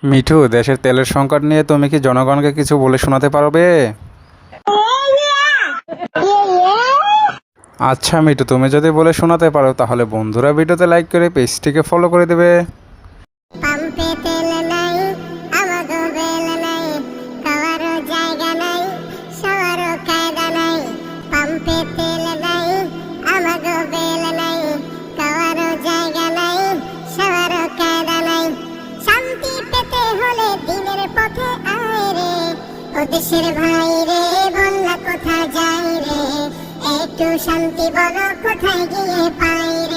মিঠু, দেশের তেলের সংকট নিয়ে তুমি কি জনগণকে কিছু বলে শোনাতে পারবে? আচ্ছা মিঠু, তুমি যদি বলে শোনাতে পারো তাহলে বন্ধুরা ভিডিওতে লাইক করে পেজটিকে ফলো করে দেবে। পাম্পে তেল নাই, আমাগো বেল নাই, খাওয়ারও জায়গা নাই, সবারও কায়দা নাই। পাম্পে তেল নাই, আমাগো বেল নাই, খাওয়ারও জায়গা নাই, সবারও কায়দা নাই। শান্তি পেতে হলে দিনের পথে আয় রে, ও দেশের ভাই রে, বন্যা কোথা যায় রে, একটু শান্তি বলো কোথায় গিয়ে পাই রে।